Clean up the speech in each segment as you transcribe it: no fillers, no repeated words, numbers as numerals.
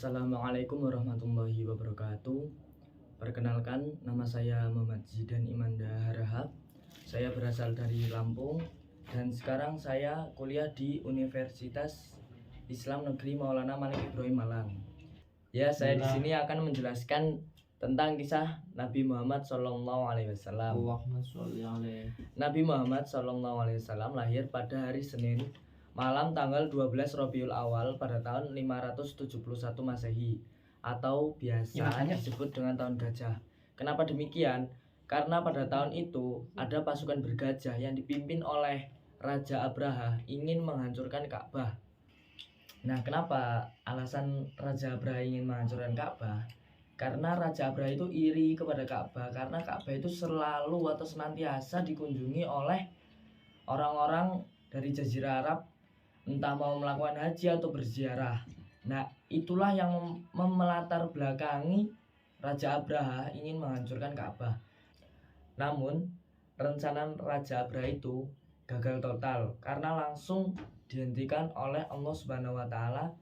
Assalamualaikum warahmatullahi wabarakatuh. Perkenalkan, nama saya Muhammad Zidan Imanda Harahap. Saya berasal dari Lampung dan sekarang saya kuliah di Universitas Islam Negeri Maulana Malik Ibrahim Malang. Ya, saya di sini akan menjelaskan tentang kisah Nabi Muhammad SAW. Nabi Muhammad SAW lahir pada hari Senin malam tanggal 12 Rabiul Awal pada tahun 571 Masehi atau biasa disebut dengan tahun gajah. Kenapa demikian? Karena pada tahun itu ada pasukan bergajah yang dipimpin oleh Raja Abraha ingin menghancurkan Ka'bah. Nah, kenapa alasan Raja Abraha ingin menghancurkan Ka'bah? Karena Raja Abraha itu iri kepada Ka'bah, karena Ka'bah itu selalu atau senantiasa dikunjungi oleh orang-orang dari Jazirah Arab, entah mau melakukan haji atau berziarah. Nah, itulah yang memelatar belakangi Raja Abraha ingin menghancurkan Ka'bah. Namun, rencana Raja Abraha itu gagal total karena langsung dihentikan oleh Allah Subhanahu wa taala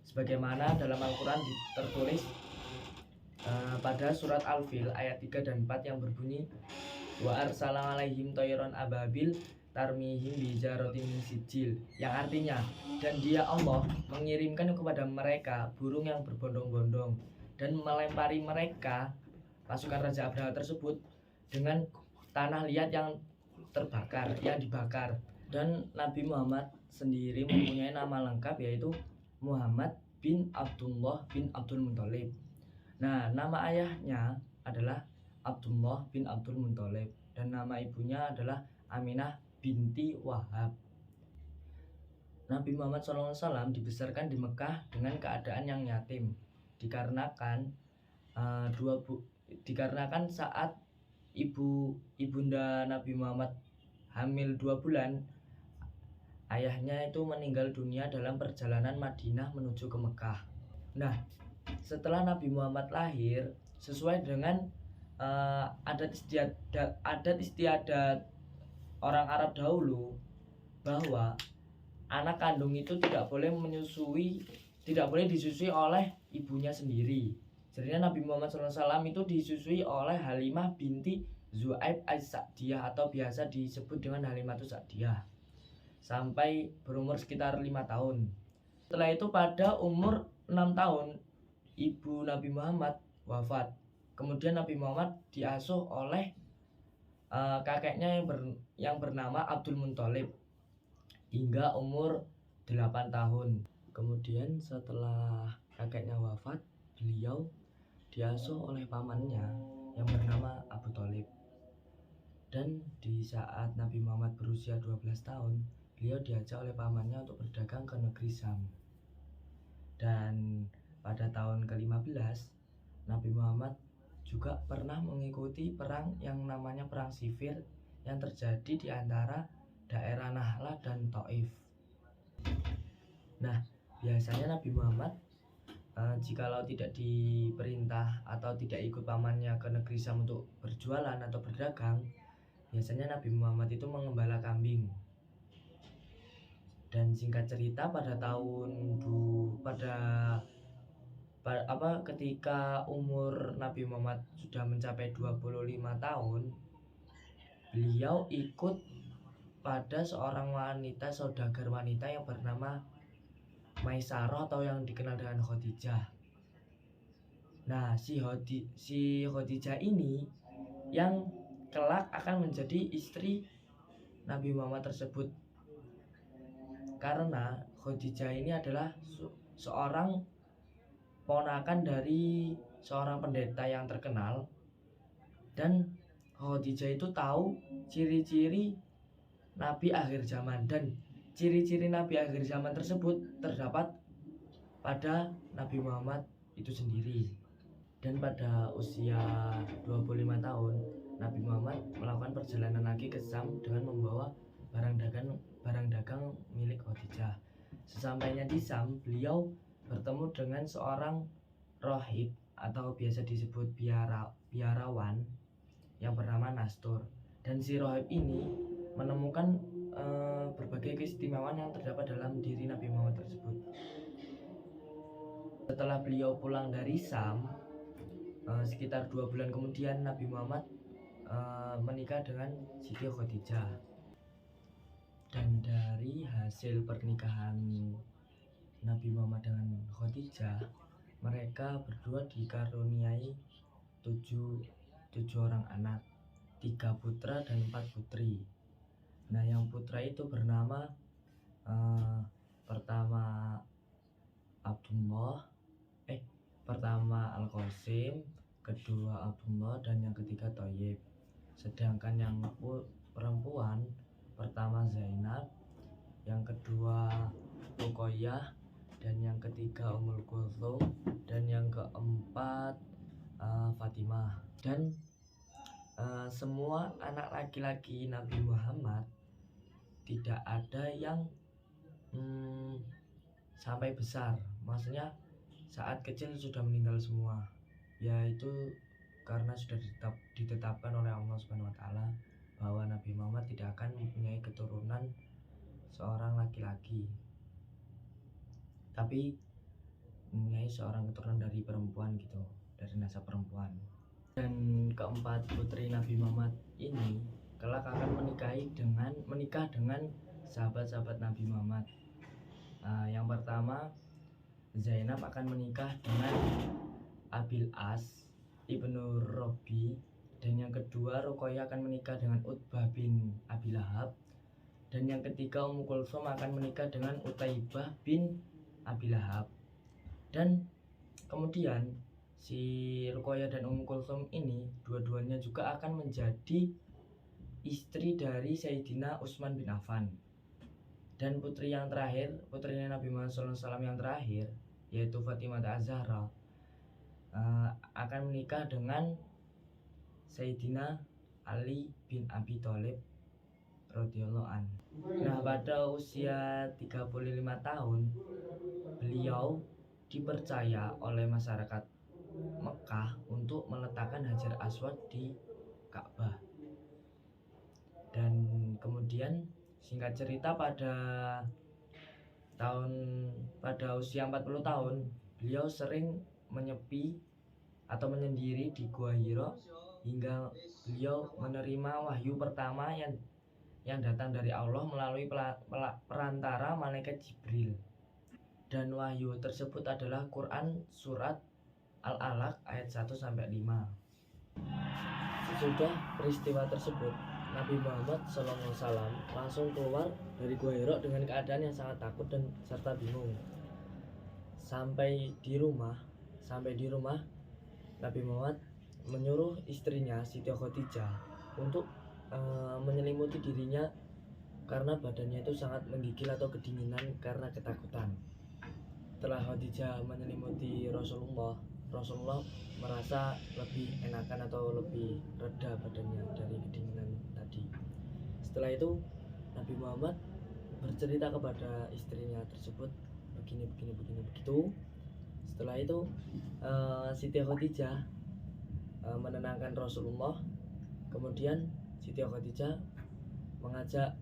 sebagaimana dalam Al-Qur'an tertulis pada surat Al-Fil ayat 3 dan 4 yang berbunyi wa arsala alaihim tayran ababil tarmihim bijaratin min sijil, yang artinya dan dia Allah mengirimkan kepada mereka burung yang berbondong-bondong dan melempari mereka pasukan Raja Abraha tersebut dengan tanah liat yang terbakar, yang dibakar. Dan Nabi Muhammad sendiri mempunyai nama lengkap yaitu Muhammad bin Abdullah bin Abdul Muthalib. Nah, nama ayahnya adalah Abdullah bin Abdul Muthalib dan nama ibunya adalah Aminah binti Wahab. Nabi Muhammad SAW dibesarkan di Mekah dengan keadaan yang yatim dikarenakan dikarenakan saat ibunda Nabi Muhammad hamil 2 bulan, ayahnya itu meninggal dunia dalam perjalanan Madinah menuju ke Mekah. Nah, setelah Nabi Muhammad lahir, sesuai dengan adat istiadat orang Arab dahulu, bahwa anak kandung itu tidak boleh disusui oleh ibunya sendiri. Jadi Nabi Muhammad SAW itu disusui oleh Halimah binti Zu'aib as-Sa'diyah atau biasa disebut dengan Halimatus Sa'diyah sampai berumur sekitar 5 tahun. Setelah itu pada umur 6 tahun ibu Nabi Muhammad wafat. Kemudian Nabi Muhammad diasuh oleh kakeknya yang bernama Abdul Muthalib hingga umur 8 tahun. Kemudian setelah kakeknya wafat, beliau diasuh oleh pamannya yang bernama Abu Thalib. Dan di saat Nabi Muhammad berusia 12 tahun, beliau diajak oleh pamannya untuk berdagang ke negeri Syam. Dan pada tahun ke-15, Nabi Muhammad juga pernah mengikuti perang yang namanya Perang Sifir yang terjadi di antara daerah Nahla dan Taif. Nah, biasanya Nabi Muhammad jikalau tidak diperintah atau tidak ikut pamannya ke negeri Syam untuk berjualan atau berdagang, biasanya Nabi Muhammad itu mengembala kambing. Dan singkat cerita ketika umur Nabi Muhammad sudah mencapai 25 tahun, beliau ikut pada seorang wanita, saudagar wanita yang bernama Maisarah atau yang dikenal dengan Khadijah. Nah, si Khadijah ini yang kelak akan menjadi istri Nabi Muhammad tersebut. Karena Khadijah ini adalah seorang ponakan dari seorang pendeta yang terkenal, dan Khadijah itu tahu ciri-ciri Nabi akhir zaman, dan ciri-ciri Nabi akhir zaman tersebut terdapat pada Nabi Muhammad itu sendiri. Dan pada usia 25 tahun, Nabi Muhammad melakukan perjalanan lagi ke Syam dengan membawa barang dagang milik Khadijah. Sesampainya di Syam, beliau bertemu dengan seorang rohib atau biasa disebut biarawan yang bernama Nastur. Dan si rohib ini menemukan berbagai keistimewaan yang terdapat dalam diri Nabi Muhammad tersebut. Setelah beliau pulang dari Syam, sekitar 2 bulan kemudian Nabi Muhammad menikah dengan Siti Khadijah. Dan dari hasil pernikahan Nabi Muhammad dengan Khadijah, mereka berdua dikaruniai tujuh orang anak, 3 putra dan 4 putri. Nah, yang putra itu bernama pertama Al-Qasim, kedua Abdullah, dan yang ketiga Thayyib. Sedangkan yang perempuan pertama Zainab, yang kedua Ruqayyah, dan yang ketiga Ummul Kulthum, dan yang keempat Fatimah. Dan semua anak laki-laki Nabi Muhammad tidak ada yang sampai besar, maksudnya saat kecil sudah meninggal semua, yaitu karena sudah ditetapkan oleh Allah Subhanahu wa Ta'ala bahwa Nabi Muhammad tidak akan mempunyai keturunan seorang laki-laki, tapi mempunyai seorang keturunan dari perempuan gitu, dari nasab perempuan. Dan keempat putri Nabi Muhammad ini kelak akan menikah dengan sahabat-sahabat Nabi Muhammad. Yang pertama Zainab akan menikah dengan Abil As Ibnu Robi, dan yang kedua Ruqayyah akan menikah dengan Utbah bin Abi Lahab, dan yang ketiga Ummu Kulthum akan menikah dengan Utaibah bin Abi Lahab. Dan kemudian si Ruqayyah dan Ummu Kulthum ini dua-duanya juga akan menjadi istri dari Sayyidina Utsman bin Affan. Dan putri yang terakhir, putrinya Nabi Muhammad SAW yang terakhir, yaitu Fatimah Az-Zahra, akan menikah dengan Sayyidina Ali bin Abi Thalib radhiyallahu an. Nah, pada usia 35 tahun beliau dipercaya oleh masyarakat Mekah untuk meletakkan Hajar Aswad di Ka'bah. Dan kemudian singkat cerita pada usia 40 tahun beliau sering menyepi atau menyendiri di Gua Hira hingga beliau menerima wahyu pertama yang datang dari Allah melalui perantara malaikat Jibril. Dan wahyu tersebut adalah Quran surat Al-Alaq ayat 1-5. Sesudah peristiwa tersebut, Nabi Muhammad SAW langsung keluar dari Gua Hira dengan keadaan yang sangat takut dan serta bingung. Sampai di rumah Nabi Muhammad menyuruh istrinya Siti Khadijah untuk menyelimuti dirinya karena badannya itu sangat menggigil atau kedinginan karena ketakutan. Setelah Khadijah menyelimuti Rasulullah merasa lebih enakan atau lebih reda badannya dari kedinginan tadi. Setelah itu Nabi Muhammad bercerita kepada istrinya tersebut begini begitu. Setelah itu Siti Khadijah menenangkan Rasulullah. Kemudian Siti Khadijah mengajak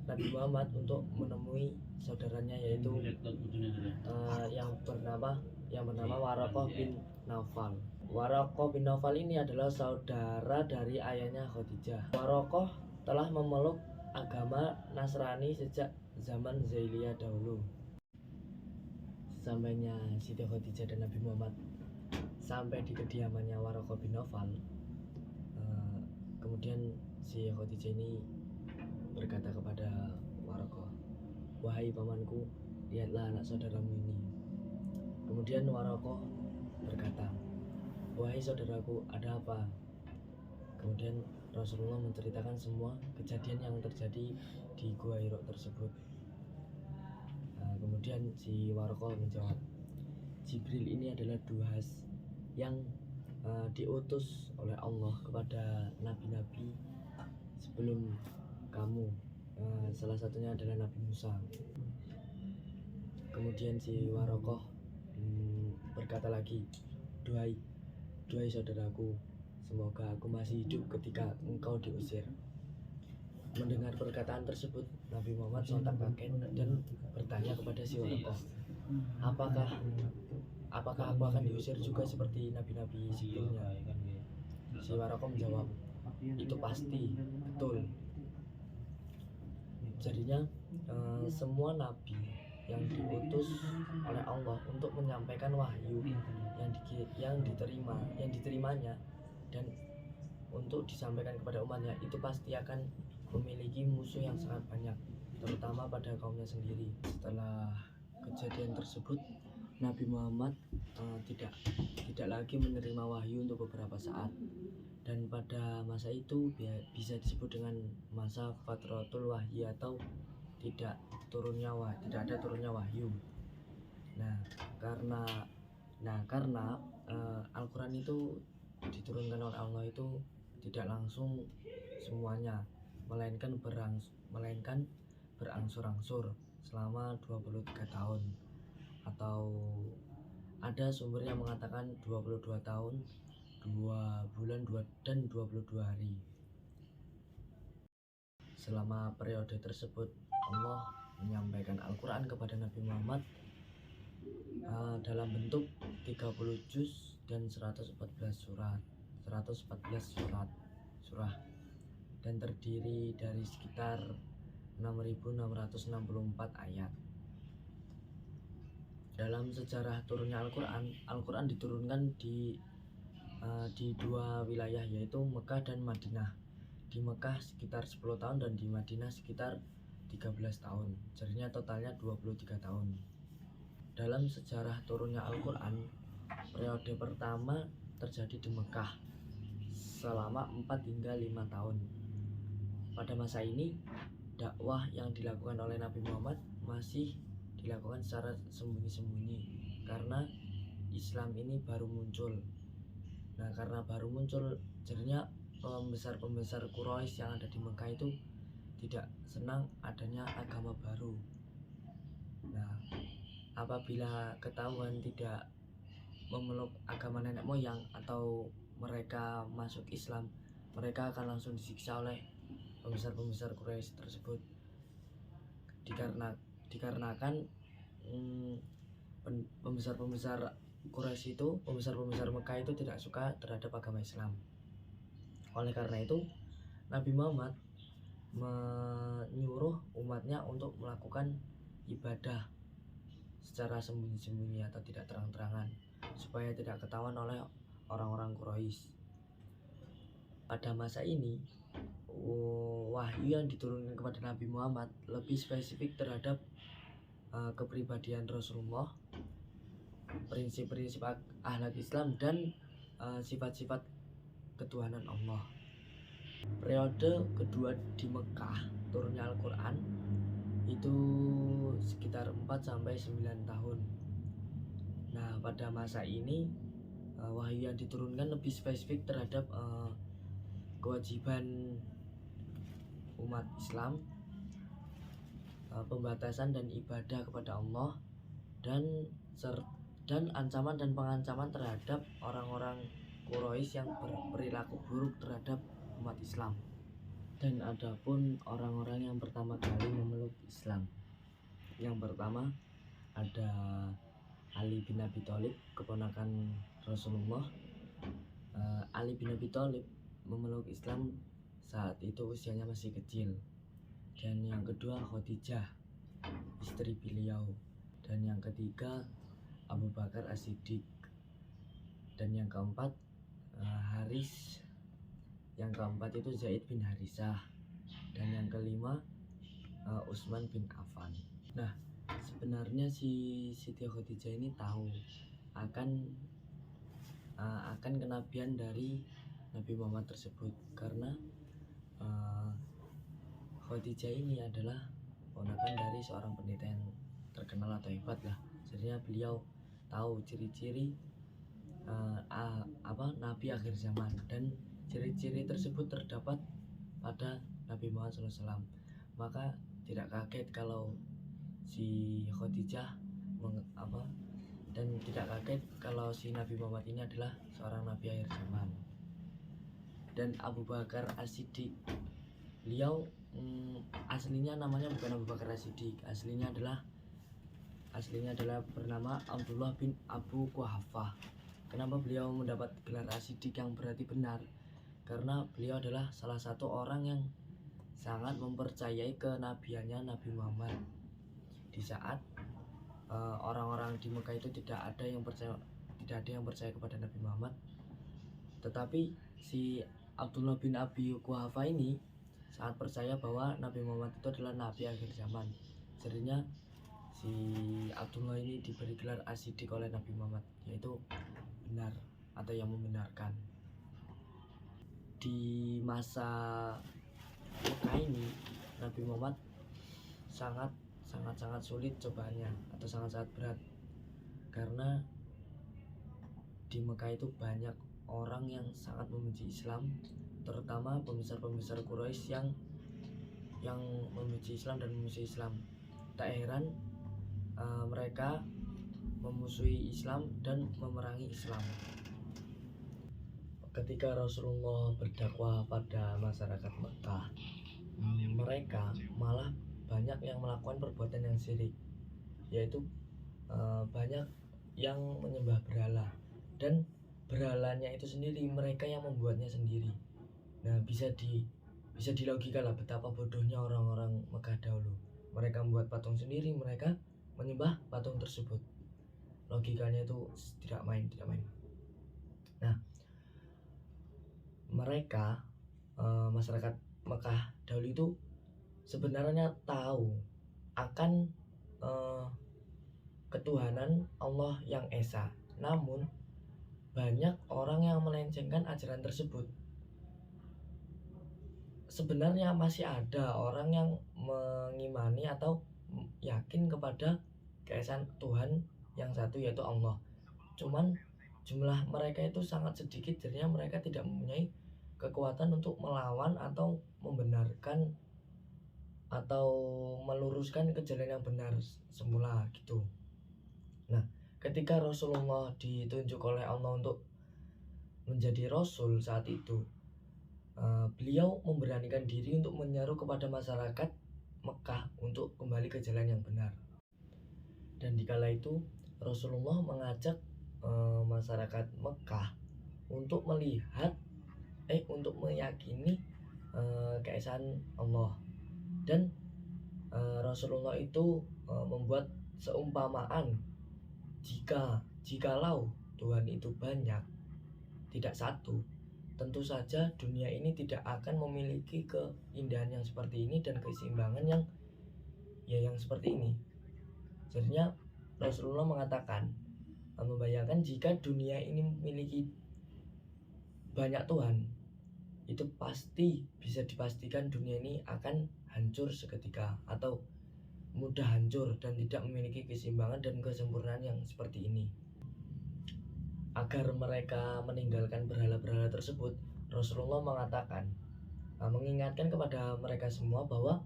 Nabi Muhammad untuk menemui saudaranya, yaitu yang bernama Waraqah bin Naufal. Waraqah bin Naufal ini adalah saudara dari ayahnya Khadijah. Waraqah telah memeluk agama Nasrani sejak zaman Jahiliyah dahulu. Sampainya Siti Khadijah dan Nabi Muhammad sampai di kediamannya Waraqah bin Naufal, kemudian si Khadijah ini berkata kepada Waraqah, "Wahai pamanku, lihatlah anak saudaramu ini." Kemudian Waraqah berkata, "Wahai saudaraku, ada apa?" Kemudian Rasulullah menceritakan semua kejadian yang terjadi di Gua Hira tersebut. Kemudian si Waraqah menjawab, "Jibril ini adalah duhas yang diutus oleh Allah kepada nabi-nabi sebelum kamu, salah satunya adalah Nabi Musa." Kemudian si Waraqah berkata lagi, Duhai saudaraku, semoga aku masih hidup ketika engkau diusir." Mendengar perkataan tersebut, Nabi Muhammad sontak kaget dan bertanya kepada si Waraqah, apakah aku akan diusir juga seperti nabi-nabi sebelumnya? Si Waraqah menjawab, itu pasti, betul. Jadinya semua nabi yang diutus oleh Allah untuk menyampaikan wahyu yang diterimanya dan untuk disampaikan kepada umatnya, itu pasti akan memiliki musuh yang sangat banyak, terutama pada kaumnya sendiri. Setelah kejadian tersebut, Nabi Muhammad tidak lagi menerima wahyu untuk beberapa saat, dan pada masa itu bisa disebut dengan masa fatratul wahyi atau tidak ada turunnya wahyu. Karena Al-Quran itu diturunkan oleh Allah itu tidak langsung semuanya, melainkan berangsur-angsur selama 23 tahun, atau ada sumber yang mengatakan 22 tahun 2 bulan dan 22 hari. Selama periode tersebut, Allah menyampaikan Al-Quran kepada Nabi Muhammad dalam bentuk 30 juz dan 114 surah dan terdiri dari sekitar 6.664 ayat. Dalam sejarah turunnya Al-Quran diturunkan di dua wilayah, yaitu Mekah dan Madinah. Di Mekah sekitar 10 tahun dan di Madinah sekitar 13 tahun. Jadinya totalnya 23 tahun. Dalam sejarah turunnya Al-Quran, periode pertama terjadi di Mekah selama 4 hingga 5 tahun. Pada masa ini, dakwah yang dilakukan oleh Nabi Muhammad masih dilakukan secara sembunyi-sembunyi karena Islam ini baru muncul. Karena baru muncul, jadinya pembesar Quraisy yang ada di Mekah itu tidak senang adanya agama baru. Apabila ketahuan tidak memeluk agama nenek moyang atau mereka masuk Islam, mereka akan langsung disiksa oleh pembesar Quraisy tersebut. Dikarenakan pembesar Quraisy itu, pembesar Mekah itu tidak suka terhadap agama Islam. Oleh karena itu, Nabi Muhammad menyuruh umatnya untuk melakukan ibadah secara sembunyi-sembunyi atau tidak terang-terangan, supaya tidak ketahuan oleh orang-orang Quraisy. Pada masa ini, wahyu yang diturunkan kepada Nabi Muhammad lebih spesifik terhadap kepribadian Rasulullah, prinsip-prinsip akhlak Islam, dan sifat-sifat ketuhanan Allah. Periode kedua di Mekah turunnya Al-Quran itu sekitar 4-9 tahun. Pada masa ini wahyu yang diturunkan lebih spesifik terhadap kewajiban umat Islam, pembatasan dan ibadah kepada Allah, dan ancaman dan pengancaman terhadap orang-orang Quraisy yang berperilaku buruk terhadap umat Islam. Dan adapun orang-orang yang pertama kali memeluk Islam, yang pertama ada Ali bin Abi Thalib, keponakan Rasulullah. Ali bin Abi Thalib memeluk Islam saat itu usianya masih kecil. Dan yang kedua Khadijah, istri beliau. Dan yang ketiga Abu Bakar As-Siddiq. Dan yang keempat Haris. Yang keempat itu Zaid bin Harisah. Dan yang kelima Utsman bin Affan. Sebenarnya si Siti Khadijah ini tahu akan kenabian dari Nabi Muhammad tersebut, karena Khadijah ini adalah ponakan dari seorang pendeta yang terkenal atau hebat lah. Jadinya beliau tahu ciri-ciri Nabi akhir zaman, dan ciri-ciri tersebut terdapat pada Nabi Muhammad SAW. Maka tidak kaget kalau si Khadijah dan tidak kaget kalau si Nabi Muhammad ini adalah seorang Nabi akhir zaman. Dan Abu Bakar As-Siddiq, beliau aslinya namanya bukan Abu Bakar As-Siddiq, aslinya adalah aslinya adalah bernama Abdullah bin Abu Quhafah. Kenapa beliau mendapat gelar As-Siddiq yang berarti benar? Karena beliau adalah salah satu orang yang sangat mempercayai kenabiannya Nabi Muhammad. Di saat orang-orang di Mekah itu tidak ada yang percaya kepada Nabi Muhammad, tetapi si Abdullah bin Abi Quhafah ini sangat percaya bahwa Nabi Muhammad itu adalah Nabi akhir zaman. Jadinya si Abdullah ini diberi gelar As-Siddiq oleh Nabi Muhammad, yaitu benar atau yang membenarkan. Di masa Mekah ini Nabi Muhammad sangat sulit cobaannya atau sangat berat, karena di Mekah itu banyak orang yang sangat membenci Islam, terutama pembesar Quraisy yang membenci Islam dan memusuhi Islam. Tak heran mereka memusuhi Islam dan memerangi Islam. Ketika Rasulullah berdakwah pada masyarakat Mekah, mereka malah banyak yang melakukan perbuatan yang syirik, yaitu banyak yang menyembah berhala, dan berhalanya itu sendiri mereka yang membuatnya sendiri. Nah, bisa dilogika lah betapa bodohnya orang-orang Mekah dahulu. Mereka membuat patung sendiri, mereka menyembah patung tersebut. Logikanya itu tidak main. Nah, mereka masyarakat Mekah dahulu itu sebenarnya tahu akan ketuhanan Allah yang esa, namun banyak orang yang melencengkan ajaran tersebut. Sebenarnya masih ada orang yang mengimani atau yakin kepada keesaan Tuhan yang satu, yaitu Allah. Cuman jumlah mereka itu sangat sedikit, jadinya mereka tidak mempunyai kekuatan untuk melawan atau membenarkan atau meluruskan ke jalan yang benar semula gitu. Nah, ketika Rasulullah ditunjuk oleh Allah untuk menjadi Rasul saat itu, beliau memberanikan diri untuk menyeru kepada masyarakat Mekah untuk kembali ke jalan yang benar. Dan dikala itu Rasulullah mengajak masyarakat Mekah untuk untuk meyakini keesaan Allah. Dan Rasulullah itu membuat seumpamaan, jikalau Tuhan itu banyak, tidak satu, tentu saja dunia ini tidak akan memiliki keindahan yang seperti ini dan keseimbangan yang seperti ini. Jadinya Rasulullah mengatakan, membayangkan jika dunia ini memiliki banyak Tuhan, itu pasti bisa dipastikan dunia ini akan hancur seketika atau mudah hancur dan tidak memiliki keseimbangan dan kesempurnaan yang seperti ini. Agar mereka meninggalkan berhala-berhala tersebut, Rasulullah mengatakan, mengingatkan kepada mereka semua bahwa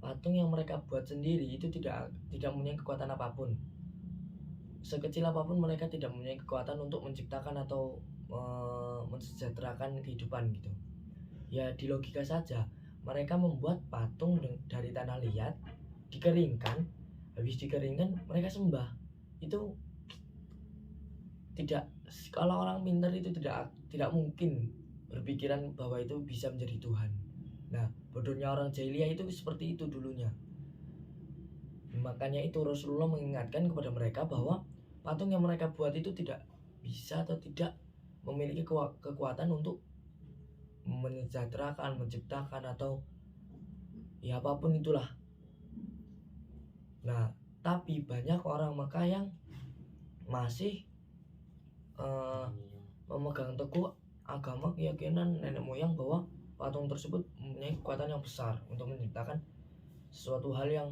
patung yang mereka buat sendiri itu tidak mempunyai kekuatan apapun. Sekecil apapun mereka tidak mempunyai kekuatan untuk menciptakan atau mensejahterakan kehidupan gitu. Ya, di logika saja, mereka membuat patung dari tanah liat, dikeringkan, habis dikeringkan mereka sembah. Itu tidak, kalau orang pintar itu tidak mungkin berpikiran bahwa itu bisa menjadi Tuhan. Nah, bodohnya orang jahiliyah itu seperti itu dulunya. Makanya itu Rasulullah mengingatkan kepada mereka bahwa patung yang mereka buat itu tidak bisa atau tidak memiliki kekuatan untuk menyejahterakan, menciptakan, atau ya apapun itulah. Nah, tapi banyak orang Mekah yang masih memegang teguh agama keyakinan nenek moyang bahwa patung tersebut mempunyai kekuatan yang besar untuk menciptakan sesuatu hal yang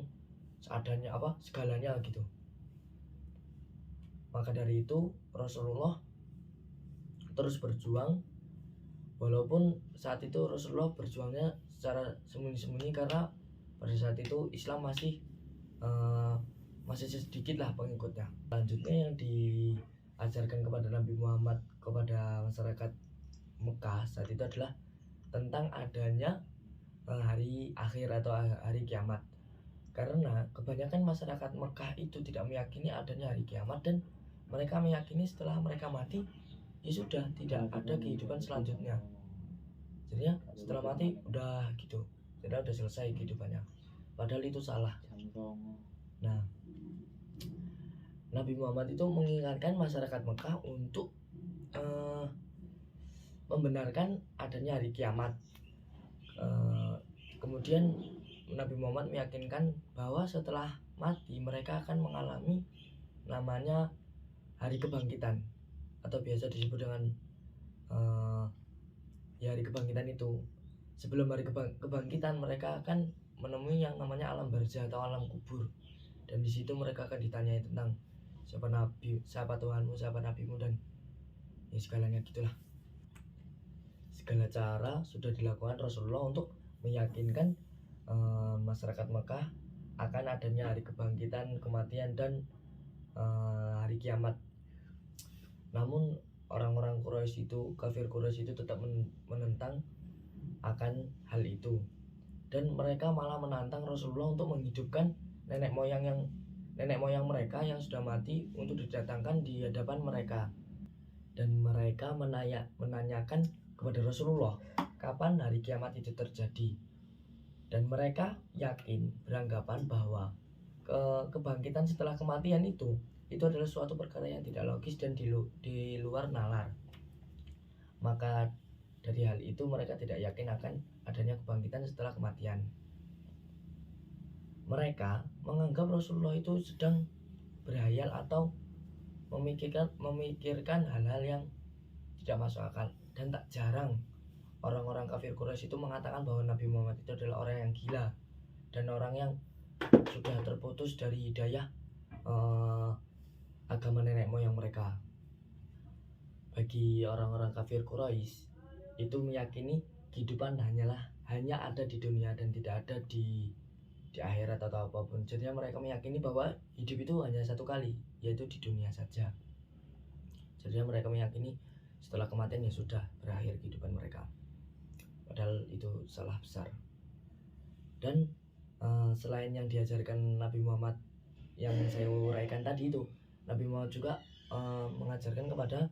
seadanya, segalanya gitu. Maka dari itu Rasulullah terus berjuang, walaupun saat itu Rasulullah berjuangnya secara sembunyi-sembunyi karena pada saat itu Islam masih sedikit lah pengikutnya. Selanjutnya yang diajarkan kepada Nabi Muhammad kepada masyarakat Mekah saat itu adalah tentang adanya hari akhir atau hari kiamat. Karena kebanyakan masyarakat Mekah itu tidak meyakini adanya hari kiamat, dan mereka meyakini setelah mereka mati ya sudah, tidak ada kehidupan selanjutnya. Jadinya setelah mati udah gitu, jadi udah selesai kehidupannya, padahal itu salah. Nah, Nabi Muhammad itu mengingatkan masyarakat Mekah untuk membenarkan adanya hari kiamat. Kemudian Nabi Muhammad meyakinkan bahwa setelah mati mereka akan mengalami namanya hari kebangkitan, atau biasa disebut dengan ya hari kebangkitan itu. Sebelum hari kebangkitan mereka akan menemui yang namanya alam barzah atau alam kubur, dan di situ mereka akan ditanyai tentang siapa nabi, siapa Tuhanmu, siapa nabimu, dan ya segalanya gitulah. Segala cara sudah dilakukan Rasulullah untuk meyakinkan masyarakat Mekah akan adanya hari kebangkitan, kematian, dan hari kiamat. Namun orang-orang Quraisy itu, kafir Quraisy itu tetap menentang akan hal itu, dan mereka malah menantang Rasulullah untuk menghidupkan nenek moyang mereka yang sudah mati untuk didatangkan di hadapan mereka. Dan mereka menanyakan kepada Rasulullah kapan hari kiamat itu terjadi. Dan mereka yakin, beranggapan bahwa kebangkitan setelah kematian itu adalah suatu perkara yang tidak logis dan di luar nalar. Maka dari hal itu mereka tidak yakin akan adanya kebangkitan setelah kematian. Mereka menganggap Rasulullah itu sedang berhayal atau memikirkan hal-hal yang tidak masuk akal. Dan tak jarang orang-orang kafir Quraisy itu mengatakan bahwa Nabi Muhammad itu adalah orang yang gila dan orang yang sudah terputus dari hidayah agama nenek moyang mereka. Bagi orang-orang kafir Quraisy itu meyakini kehidupan hanya ada di dunia dan tidak ada di akhirat atau apapun. Jadi mereka meyakini bahwa hidup itu hanya satu kali, yaitu di dunia saja. Jadi mereka meyakini setelah kematian ya sudah, berakhir kehidupan mereka. Padahal itu salah besar. Dan selain yang diajarkan Nabi Muhammad yang saya uraikan tadi itu, Nabi Muhammad juga mengajarkan kepada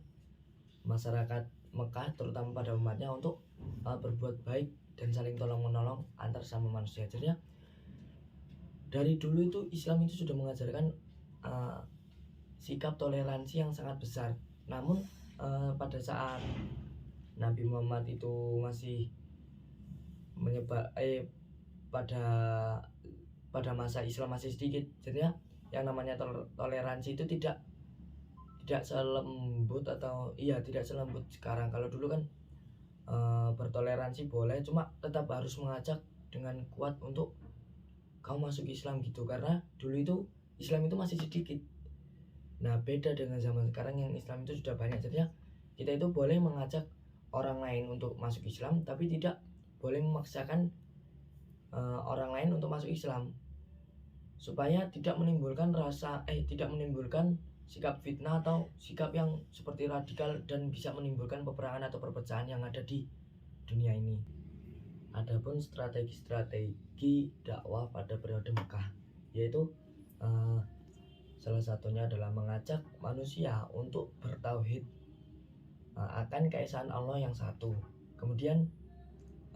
masyarakat Mekah, terutama pada umatnya, untuk berbuat baik dan saling tolong menolong antar sama manusia. Jadi dari dulu itu Islam itu sudah mengajarkan sikap toleransi yang sangat besar. Namun pada saat Nabi Muhammad itu masih menyebar pada masa Islam masih sedikit, jadi yang namanya toleransi itu tidak selembut tidak selembut sekarang. Kalau dulu kan bertoleransi boleh, cuma tetap harus mengajak dengan kuat untuk kamu masuk Islam gitu, karena dulu itu Islam itu masih sedikit. Nah, beda dengan zaman sekarang yang Islam itu sudah banyak. Jadi kita itu boleh mengajak orang lain untuk masuk Islam, tapi tidak boleh memaksakan orang lain untuk masuk Islam, supaya tidak menimbulkan sikap fitnah atau sikap yang seperti radikal dan bisa menimbulkan peperangan atau perpecahan yang ada di dunia ini. Adapun strategi dakwah pada periode Mekah, yaitu salah satunya adalah mengajak manusia untuk bertauhid akan keesaan Allah yang satu. Kemudian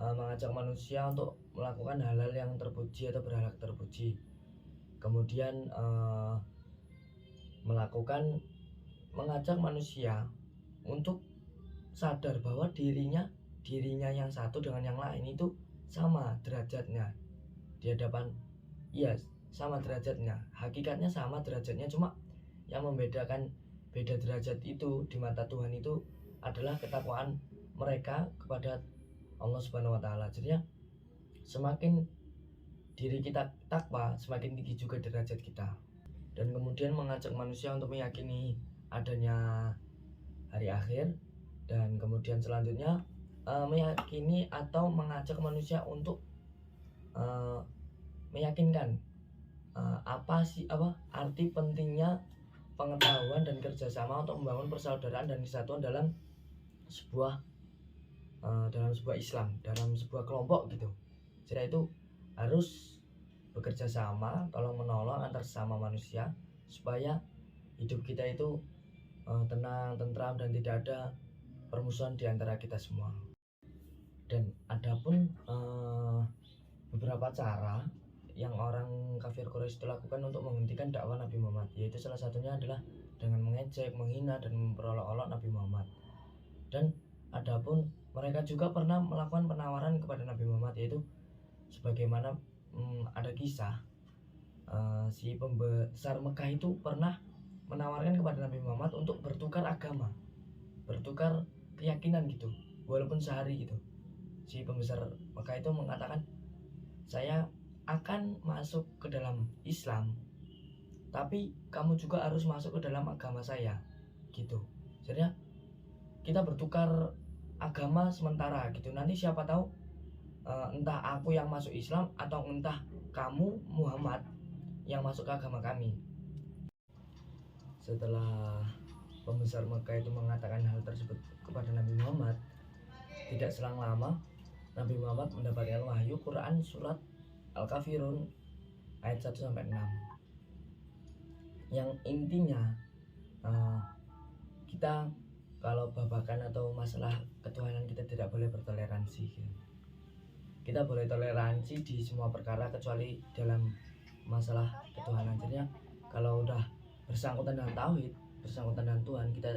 mengajak manusia untuk melakukan hal-hal yang terpuji atau berhak terpuji. Kemudian mengajak manusia untuk sadar bahwa dirinya yang satu dengan yang lain itu sama derajatnya di hadapan, sama derajatnya, hakikatnya sama derajatnya, cuma yang membedakan beda derajat itu di mata Tuhan itu adalah ketakwaan mereka kepada Allah Subhanahu wa taala. Jadi semakin diri kita takwa, semakin tinggi juga derajat kita. Dan kemudian mengajak manusia untuk meyakini adanya hari akhir, dan kemudian selanjutnya meyakini atau mengajak manusia untuk meyakinkan arti pentingnya pengetahuan dan kerjasama untuk membangun persaudaraan dan kesatuan dalam sebuah Islam, dalam sebuah kelompok gitu. Jadi itu harus bekerja sama, tolong menolong antar sesama manusia supaya hidup kita itu tenang, tentram, dan tidak ada permusuhan di antara kita semua. Dan adapun beberapa cara yang orang kafir Quraisy itu lakukan untuk menghentikan dakwah Nabi Muhammad, yaitu salah satunya adalah dengan mengejek, menghina, dan memperolok-olok Nabi Muhammad. Dan adapun mereka juga pernah melakukan penawaran kepada Nabi Muhammad, yaitu sebagaimana ada kisah si pembesar Mekah itu pernah menawarkan kepada Nabi Muhammad untuk bertukar agama, bertukar keyakinan gitu, walaupun sehari gitu. Si pembesar Mekah itu mengatakan, saya akan masuk ke dalam Islam, tapi kamu juga harus masuk ke dalam agama saya gitu. Jadi kita bertukar agama sementara gitu, nanti siapa tahu entah aku yang masuk Islam atau entah kamu Muhammad yang masuk ke agama kami. Setelah pembesar Mekah itu mengatakan hal tersebut kepada Nabi Muhammad, tidak selang lama Nabi Muhammad mendapatkan wahyu Quran surat Al-Kafirun ayat 1-6 yang intinya kita kalau babakan atau masalah ketuhanan kita tidak boleh bertoleransi gitu. Kita boleh toleransi di semua perkara kecuali dalam masalah ketuhanan. Jadinya kalau udah bersangkutan dengan tauhid, bersangkutan dengan Tuhan, kita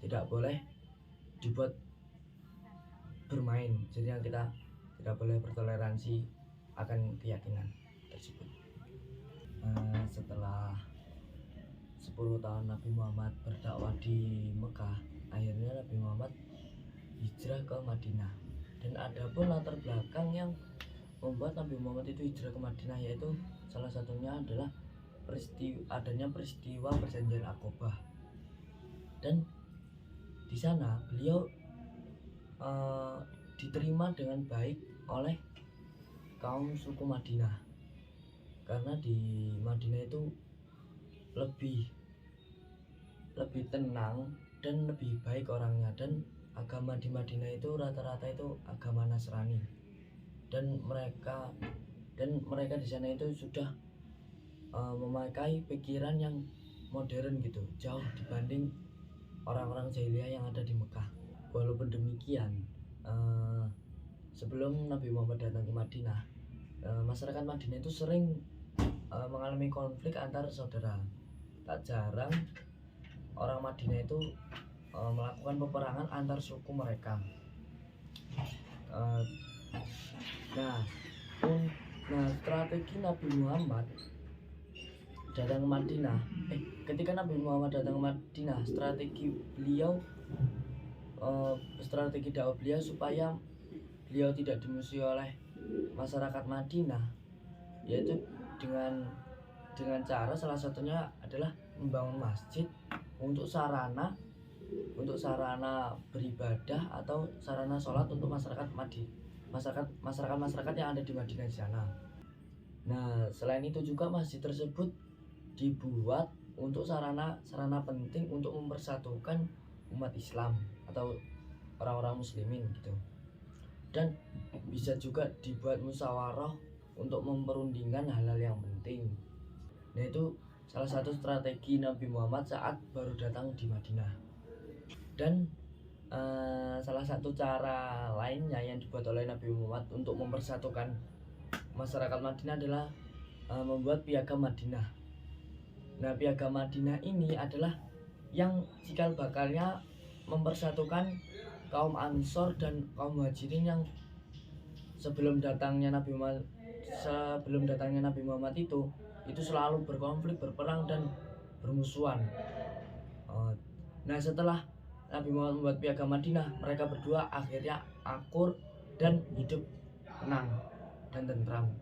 tidak boleh dibuat bermain. Jadi kita tidak boleh bertoleransi akan keyakinan tersebut. Setelah 10 tahun Nabi Muhammad berdakwah di Mekah, akhirnya Nabi Muhammad hijrah ke Madinah. Dan ada pun latar belakang yang membuat Nabi Muhammad itu hijrah ke Madinah, yaitu salah satunya adalah adanya peristiwa perjanjian Aqobah. Dan di sana beliau diterima dengan baik oleh kaum suku Madinah, karena di Madinah itu lebih tenang dan lebih baik orangnya, dan agama di Madinah itu rata-rata itu agama Nasrani, dan mereka di sana itu sudah memakai pikiran yang modern gitu, jauh dibanding orang-orang jahiliyah yang ada di Mekah. Walaupun demikian, sebelum Nabi Muhammad datang ke Madinah, masyarakat Madinah itu sering mengalami konflik antar saudara. Tak jarang orang Madinah itu melakukan peperangan antar suku mereka. Nah, strategi Nabi Muhammad datang ke Madinah. Ketika Nabi Muhammad datang ke Madinah, strategi dakwah beliau supaya beliau tidak dimusuhi oleh masyarakat Madinah, yaitu dengan cara salah satunya adalah membangun masjid untuk sarana beribadah atau sarana sholat untuk masyarakat yang ada di Madinah di sana. Nah, selain itu juga masjid tersebut dibuat untuk sarana penting untuk mempersatukan umat Islam atau orang-orang muslimin gitu. Dan bisa juga dibuat musyawarah untuk memperundingkan hal-hal yang penting. Nah, itu salah satu strategi Nabi Muhammad saat baru datang di Madinah. Dan salah satu cara lainnya yang dibuat oleh Nabi Muhammad untuk mempersatukan masyarakat Madinah adalah membuat piagam Madinah. Nah, piagam Madinah ini adalah yang cikal bakalnya mempersatukan kaum Ansor dan kaum Muhajirin yang sebelum datangnya Nabi Muhammad itu selalu berkonflik, berperang, dan bermusuhan. Nah, setelah Nabi Muhammad membuat piagam Madinah, mereka berdua akhirnya akur dan hidup tenang dan tentram.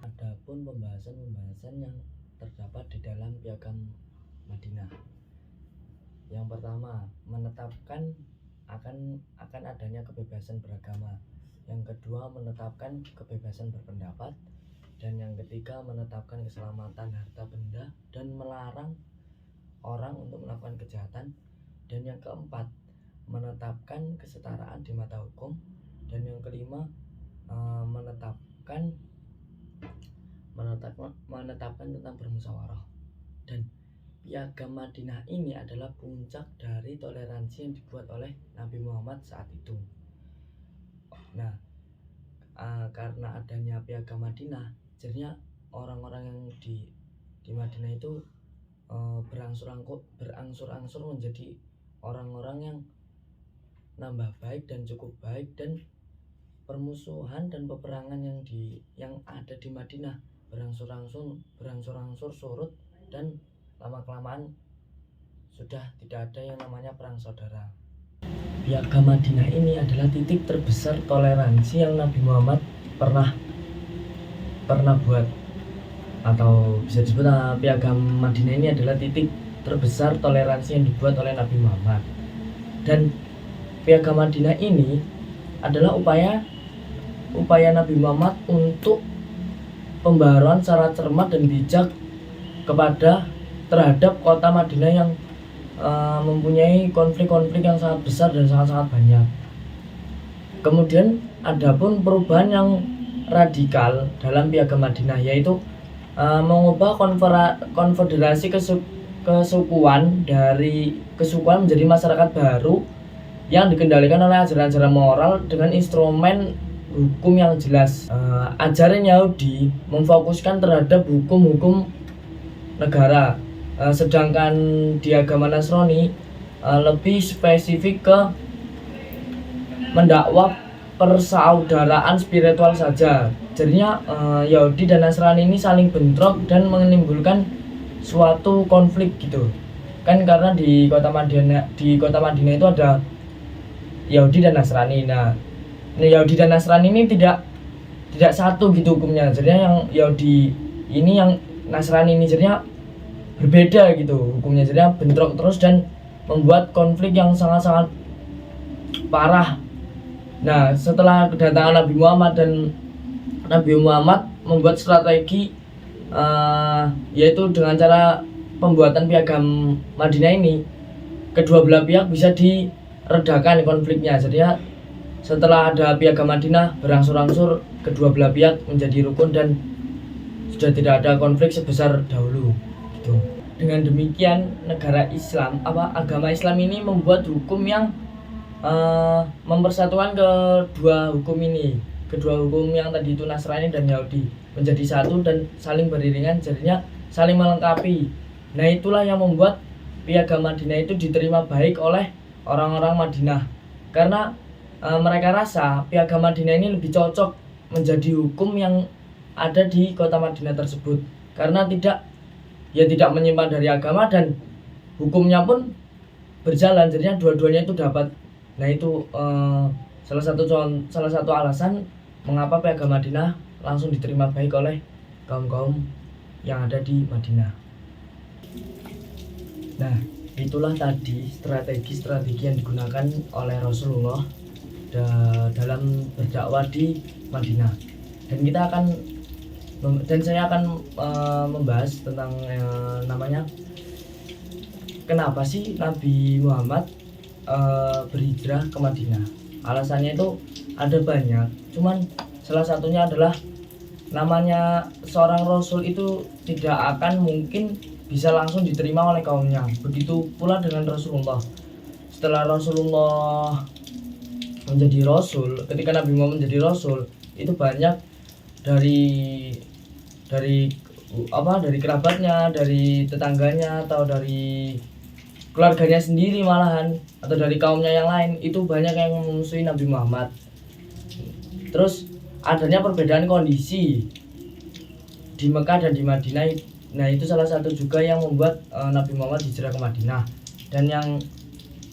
Adapun pembahasan yang terdapat di dalam piagam Madinah. Yang pertama, menetapkan akan adanya kebebasan beragama. Yang kedua, menetapkan kebebasan berpendapat. Dan yang ketiga, menetapkan keselamatan harta benda dan melarang orang untuk melakukan kejahatan. Dan yang keempat, menetapkan kesetaraan di mata hukum. Dan yang kelima, menetapkan menetapkan tentang bermusyawarah. Dan Piagam Madinah ini adalah puncak dari toleransi yang dibuat oleh Nabi Muhammad saat itu. Nah, karena adanya Piagam Madinah, jadinya orang-orang yang di Madinah itu berangsur-angsur menjadi orang-orang yang nambah baik dan cukup baik, dan permusuhan dan peperangan yang ada di Madinah berangsur-angsur surut, dan lama-kelamaan sudah tidak ada yang namanya perang saudara. Piagam Madinah ini adalah titik terbesar toleransi yang Nabi Muhammad pernah buat, atau bisa disebut Piagam Madinah ini adalah titik terbesar toleransi yang dibuat oleh Nabi Muhammad. Dan Piagam Madinah ini adalah upaya Nabi Muhammad untuk pembaharuan secara cermat dan bijak terhadap kota Madinah yang mempunyai konflik-konflik yang sangat besar dan sangat-sangat banyak. Kemudian ada pun perubahan yang radikal dalam Piagam Madinah, yaitu mengubah konfederasi kesukuan menjadi masyarakat baru yang dikendalikan oleh ajaran-ajaran moral dengan instrumen hukum yang jelas. Ajaran Yahudi memfokuskan terhadap hukum-hukum negara, sedangkan di agama Nasrani lebih spesifik ke mendakwa persaudaraan spiritual saja. Jadinya Yahudi dan Nasrani ini saling bentrok dan menimbulkan suatu konflik gitu kan, karena di kota Madinah itu ada Yahudi dan Nasrani. Nah, Yahudi dan Nasrani ini tidak satu gitu hukumnya. Jadinya yang Yahudi ini, yang Nasrani ini jadinya berbeda gitu hukumnya. Jadinya bentrok terus dan membuat konflik yang sangat-sangat parah. Nah, setelah kedatangan Nabi Muhammad membuat strategi, yaitu dengan cara pembuatan Piagam Madinah ini, kedua belah pihak bisa diredakan konfliknya. Jadi setelah ada Piagam Madinah, berangsur-angsur kedua belah pihak menjadi rukun dan sudah tidak ada konflik sebesar dahulu gitu. Dengan demikian agama Islam ini membuat hukum yang mempersatukan kedua hukum yang tadi itu Nasrani dan Yahudi menjadi satu dan saling beriringan, jadinya saling melengkapi. Nah, itulah yang membuat Piagam Madinah itu diterima baik oleh orang-orang Madinah, karena mereka rasa Piagam Madinah ini lebih cocok menjadi hukum yang ada di kota Madinah tersebut, karena tidak menyimpang dari agama dan hukumnya pun berjalan, jadinya dua-duanya itu dapat. Nah, itu salah satu alasan mengapa Piagam Madinah langsung diterima baik oleh kaum yang ada di Madinah. Nah, itulah tadi strategi yang digunakan oleh Rasulullah dalam berdakwah di Madinah. Dan saya akan membahas tentang namanya kenapa sih Nabi Muhammad berhijrah ke Madinah. Alasannya itu ada banyak, cuman salah satunya adalah namanya seorang rasul itu tidak akan mungkin bisa langsung diterima oleh kaumnya. Begitu pula dengan Rasulullah. Setelah Rasulullah menjadi rasul, ketika Nabi Muhammad menjadi rasul, itu banyak dari kerabatnya, dari tetangganya, atau dari keluarganya sendiri malahan, atau dari kaumnya yang lain, itu banyak yang memusuhi Nabi Muhammad. Terus adanya perbedaan kondisi di Mekah dan di Madinah. Nah, itu salah satu juga yang membuat Nabi Muhammad hijrah ke Madinah. Dan yang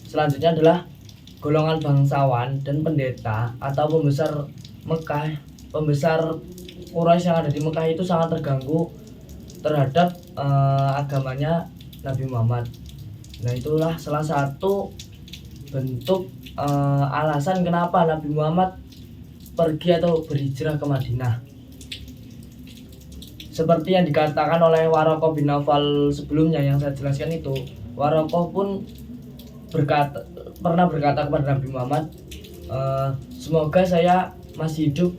selanjutnya adalah golongan bangsawan dan pendeta atau pembesar Quraisy yang ada di Mekah itu sangat terganggu terhadap agamanya Nabi Muhammad. Nah, itulah salah satu bentuk alasan kenapa Nabi Muhammad pergi atau berhijrah ke Madinah. Seperti yang dikatakan oleh Waraqah bin Nawfal sebelumnya yang saya jelaskan itu, Waraqah pun pernah berkata kepada Nabi Muhammad, semoga saya masih hidup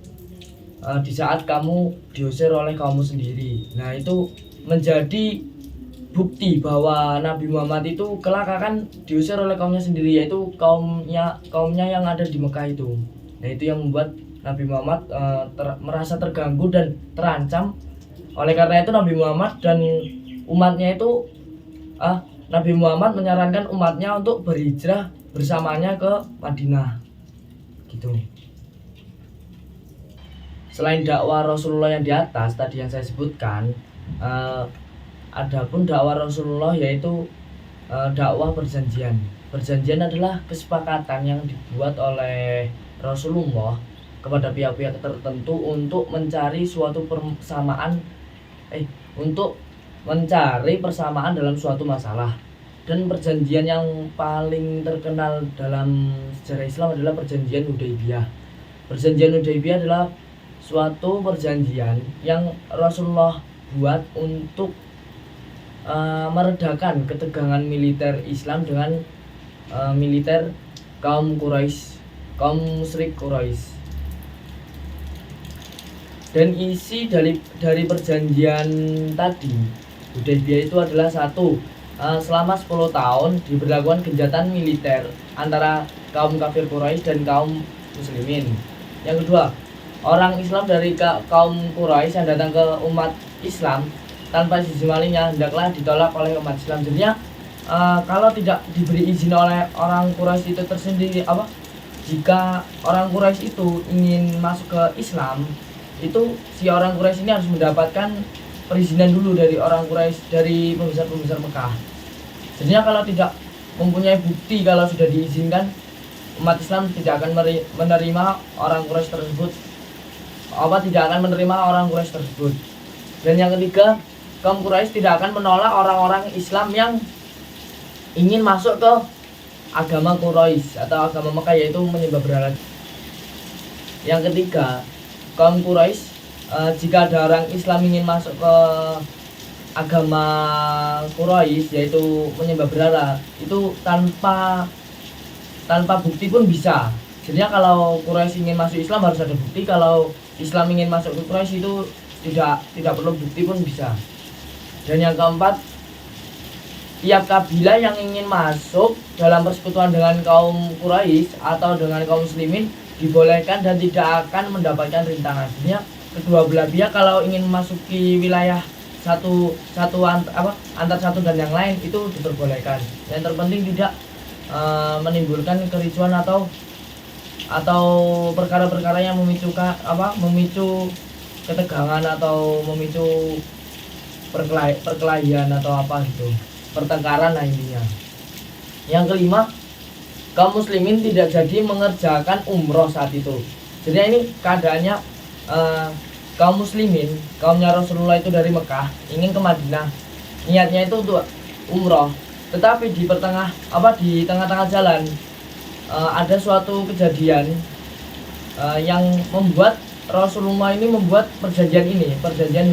di saat kamu diusir oleh kaummu sendiri. Nah, itu menjadi bukti bahwa Nabi Muhammad itu kelak akan diusir oleh kaumnya sendiri, yaitu kaumnya yang ada di Mekah itu. Nah, itu yang membuat Nabi Muhammad merasa terganggu dan terancam. Oleh karena itu Nabi Muhammad dan umatnya itu Nabi Muhammad menyarankan umatnya untuk berhijrah bersamanya ke Madinah gitu. Selain dakwah Rasulullah yang di atas tadi yang saya sebutkan, adapun dakwah Rasulullah yaitu dakwah perjanjian. Perjanjian adalah kesepakatan yang dibuat oleh Rasulullah kepada pihak-pihak tertentu untuk mencari suatu persamaan dalam suatu masalah. Dan perjanjian yang paling terkenal dalam sejarah Islam adalah perjanjian Hudaybiyah. Perjanjian Hudaybiyah adalah suatu perjanjian yang Rasulullah buat untuk meredakan ketegangan militer Islam dengan militer kaum musyrik Quraisy. Dan isi dari perjanjian tadi Hudaybiyah itu adalah satu, selama 10 tahun diberlakukan genjatan militer antara kaum kafir Quraisy dan kaum muslimin. Yang kedua, orang Islam dari kaum Quraisy yang datang ke umat Islam tanpa izin walinya hendaklah ditolak oleh umat Islam. Jadinya kalau tidak diberi izin oleh orang Quraisy itu tersendiri, jika orang Quraisy itu ingin masuk ke Islam, itu si orang Quraisy ini harus mendapatkan perizinan dulu dari orang Quraisy, dari pembesar-pembesar Mekah. Jadinya kalau tidak mempunyai bukti kalau sudah diizinkan, umat Islam tidak akan menerima orang Quraisy tersebut, tidak akan menerima orang Quraisy tersebut. Dan yang ketiga, kaum Quraisy tidak akan menolak orang-orang Islam yang ingin masuk ke agama Quraisy atau agama Mekah, yaitu menyembah berhala. Yang ketiga, kaum Quraisy jika ada orang Islam ingin masuk ke agama Quraisy yaitu menyembah berhala, itu tanpa bukti pun bisa. Jadinya kalau Quraisy ingin masuk Islam harus ada bukti, kalau Islam ingin masuk ke Quraisy itu tidak perlu bukti pun bisa. Dan yang keempat, tiap kabilah yang ingin masuk dalam persekutuan dengan kaum Quraisy atau dengan kaum muslimin dibolehkan dan tidak akan mendapatkan rintangan. Jadinya kedua belah pihak kalau ingin memasuki wilayah antar satu dan yang lain itu diperbolehkan. Yang terpenting tidak menimbulkan kericuan atau perkara-perkara yang memicu ketegangan atau memicu perkelahian atau pertengkaran intinya. Yang kelima, kaum muslimin tidak jadi mengerjakan umroh saat itu. Jadi ini keadaannya, kaum muslimin, kaumnya Rasulullah itu dari Mekah ingin ke Madinah, niatnya itu untuk umroh, tetapi di tengah-tengah jalan ada suatu kejadian yang membuat Rasulullah ini membuat perjanjian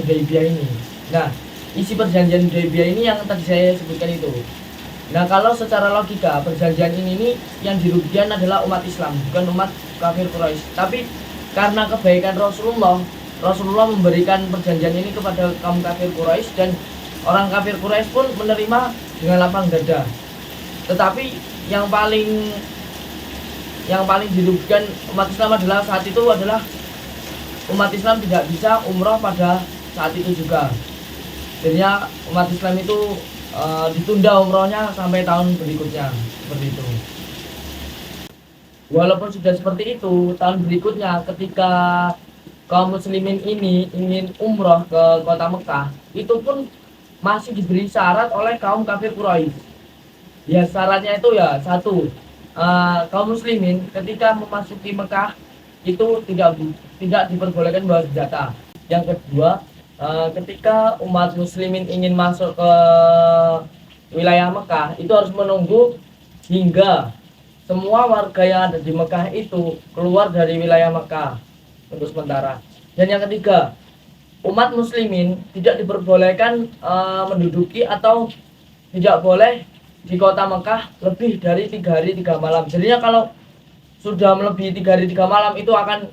Hudaybiyah ini. Nah, isi perjanjian Hudaybiyah ini yang tadi saya sebutkan itu. Nah, kalau secara logika perjanjian ini yang dirugikan adalah umat Islam, bukan umat kafir Quraisy. Tapi karena kebaikan Rasulullah memberikan perjanjian ini kepada kaum kafir Quraisy, dan orang kafir Quraisy pun menerima dengan lapang dada. Tetapi yang paling dirugikan umat Islam adalah saat itu adalah umat Islam tidak bisa umroh pada saat itu juga. Jadinya umat Islam itu ditunda umrohnya sampai tahun berikutnya, seperti itu. Walaupun sudah seperti itu, tahun berikutnya ketika kaum muslimin ini ingin umroh ke kota Mekah, itu pun masih diberi syarat oleh kaum kafir Quraisy. Ya, syaratnya itu ya satu, kaum muslimin ketika memasuki Mekah itu tidak diperbolehkan bawa senjata. Yang kedua, ketika umat muslimin ingin masuk ke wilayah Mekah itu harus menunggu hingga semua warga yang ada di Mekah itu keluar dari wilayah Mekah untuk sementara. Dan yang ketiga, umat muslimin tidak diperbolehkan menduduki atau tidak boleh di kota Mekah lebih dari 3 hari 3 malam. Jadinya kalau sudah melebihi 3 hari 3 malam itu akan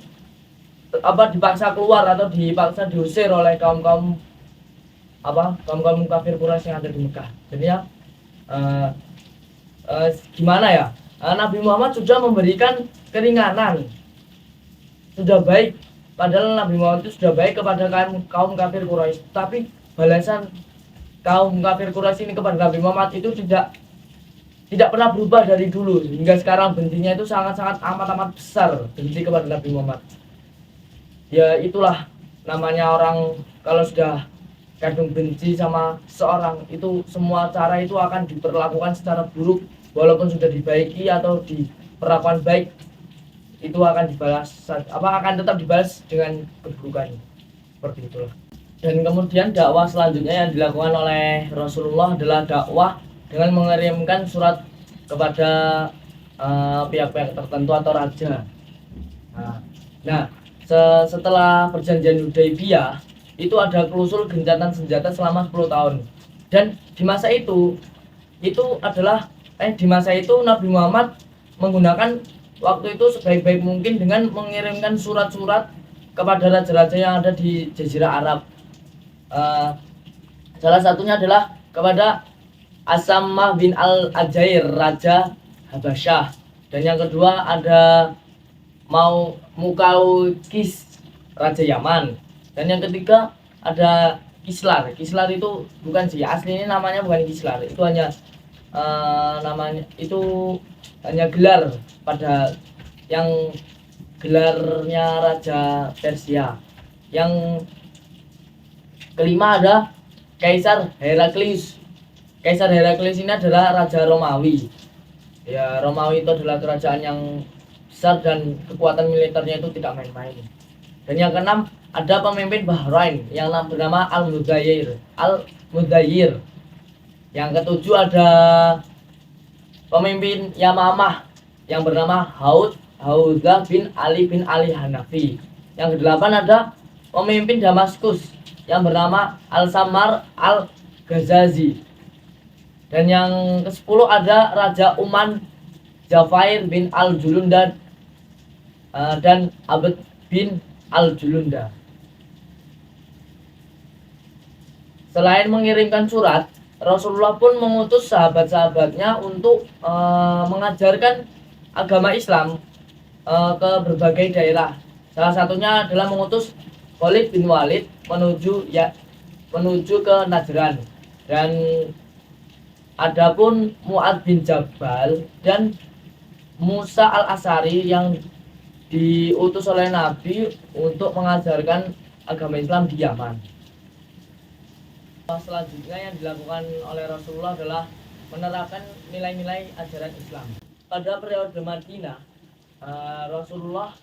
dipaksa keluar atau dipaksa diusir oleh kaum kafir Quraisy yang ada di Mekah. Jadi ya gimana ya, Nabi Muhammad sudah memberikan keringanan, sudah baik, padahal Nabi Muhammad itu sudah baik kepada kaum kafir Quraisy, tapi balasan kaum kafir Quraisy ini kepada Nabi Muhammad itu tidak pernah berubah dari dulu hingga sekarang. Bencinya itu sangat-sangat amat besar, benci kepada Nabi Muhammad. Ya itulah namanya orang kalau sudah kadung benci sama seorang, itu semua cara itu akan diperlakukan secara buruk, walaupun sudah dibaiki atau diperlakukan baik, itu akan akan tetap dibalas dengan keburukan. Seperti itulah. Dan kemudian dakwah selanjutnya yang dilakukan oleh Rasulullah adalah dakwah dengan mengirimkan surat kepada pihak-pihak tertentu atau raja. Nah, setelah perjanjian Hudaybiyah itu ada klausul gencatan senjata selama 10 tahun. Dan di masa itu Nabi Muhammad menggunakan waktu itu sebaik-baik mungkin dengan mengirimkan surat-surat kepada raja-raja yang ada di Jazirah Arab. Salah satunya adalah kepada Asamah bin Al-Ajair, Raja Habasyah. Dan yang kedua ada Mukaukis, Raja Yaman. Dan yang ketiga ada Kislar. Kislar itu bukan sih, aslinya namanya bukan Kislar. Itu hanya hanya gelar pada yang gelarnya Raja Persia. Yang kelima ada Kaisar Heraklius. Kaisar Heraklius ini adalah Raja Romawi. Ya, Romawi itu adalah kerajaan yang besar dan kekuatan militernya itu tidak main-main. Dan yang keenam ada pemimpin Bahrain yang bernama Al-Mudayir. Yang ketujuh ada pemimpin Yamamah yang bernama Hauza bin Ali Hanafi. Yang kedelapan ada pemimpin Damaskus yang bernama Al-Samar Al-Ghazazi. Dan yang ke-10 ada Raja Uman Jafair bin Al-Julunda dan Abd bin Al-Julunda. Selain mengirimkan surat, Rasulullah pun mengutus sahabat-sahabatnya untuk mengajarkan agama Islam ke berbagai daerah. Salah satunya adalah mengutus Khalid bin Walid menuju ke Najran. Dan adapun Mu'ad bin Jabal dan Musa al-Asy'ari yang diutus oleh Nabi untuk mengajarkan agama Islam di Yaman. Selanjutnya yang dilakukan oleh Rasulullah adalah menerapkan nilai-nilai ajaran Islam. Pada periode Madinah, Rasulullah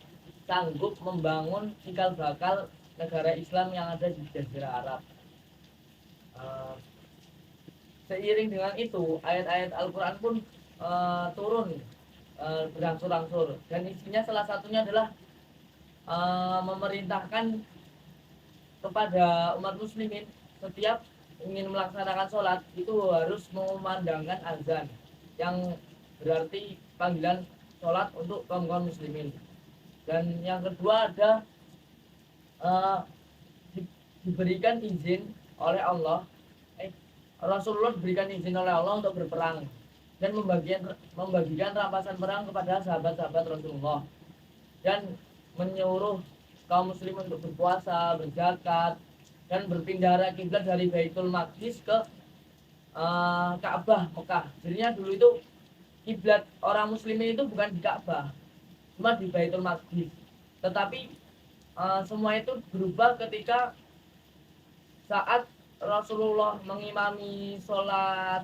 sanggup membangun cikal bakal negara Islam yang ada di Jazirah Arab. Seiring dengan itu, ayat-ayat Al-Quran pun turun berangsur-angsur, dan isinya salah satunya adalah memerintahkan kepada umat muslimin setiap ingin melaksanakan sholat itu harus mengumandangkan azan, yang berarti panggilan sholat untuk kaum muslimin. Dan yang kedua ada diberikan izin oleh Allah, Rasulullah diberikan izin oleh Allah untuk berperang dan membagikan rampasan perang kepada sahabat-sahabat Rasulullah, dan menyuruh kaum muslimin untuk berpuasa, berzakat, dan berpindah kiblat dari Baitul Maqdis ke Ka'bah Mekah. Jadinya dulu itu kiblat orang muslimin itu bukan di Ka'bah, cuma di Baitul Maqdis. Tetapi semua itu berubah ketika saat Rasulullah mengimami sholat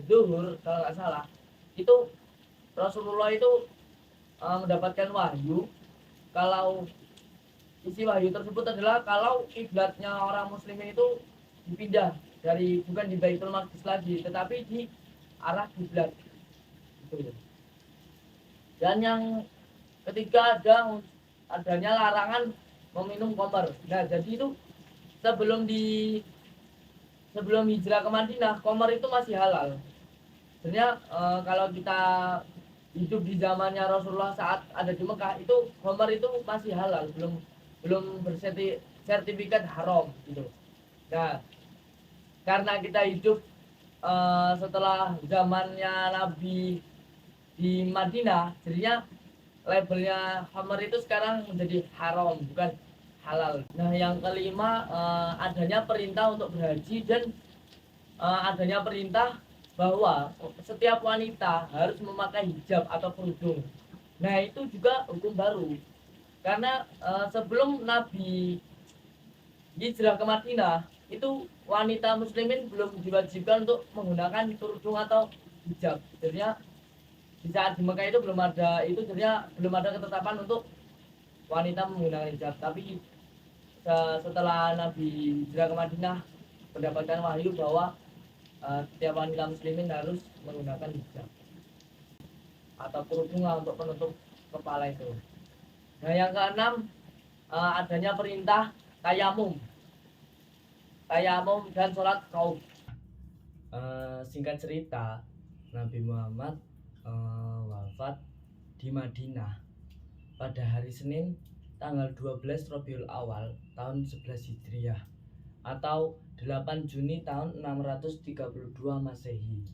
zuhur, kalau nggak salah, itu Rasulullah itu mendapatkan wahyu. Kalau isi wahyu tersebut adalah kalau kiblatnya orang muslimin itu dipindah dari bukan di Baitul Maqdis lagi, tetapi di arah kiblat. Dan yang ketiga adanya larangan meminum khamr. Nah, jadi itu sebelum hijrah ke Madinah, khamr itu masih halal. Sebenarnya kalau kita hidup di zamannya Rasulullah saat ada di Mekah, itu khamr itu masih halal, belum belum bersertifikat haram gitu. Nah, karena kita hidup setelah zamannya Nabi di Madinah, jadinya labelnya khamr itu sekarang menjadi haram, bukan halal. Nah, yang kelima, adanya perintah untuk berhaji dan adanya perintah bahwa setiap wanita harus memakai hijab atau kerudung. Nah, itu juga hukum baru. Karena sebelum Nabi hijrah ke Madinah, itu wanita muslimin belum diwajibkan untuk menggunakan kerudung atau hijab. Jadinya di saat di Mekah itu belum ada belum ada ketetapan untuk wanita menggunakan hijab. Tapi setelah Nabi hijrah ke Madinah, mendapatkan wahyu bahwa setiap wanita muslimin harus menggunakan hijab atau kerudung untuk penutup kepala itu. Nah, yang keenam, adanya perintah tayamum dan sholat khauf. Singkat cerita, Nabi Muhammad wafat di Madinah pada hari Senin tanggal 12 Rabiul Awal tahun 11 Hijriah atau 8 Juni tahun 632 Masehi.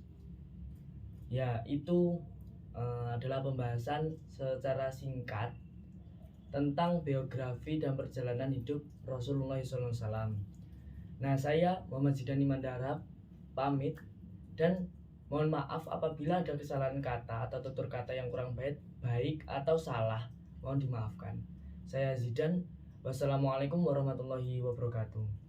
Ya, itu adalah pembahasan secara singkat tentang biografi dan perjalanan hidup Rasulullah SAW. Nah, saya Muhammad Zidan Imanda Harahap pamit dan mohon maaf apabila ada kesalahan kata atau tutur kata yang kurang baik atau salah, mohon dimaafkan. Saya Zidan, wassalamualaikum warahmatullahi wabarakatuh.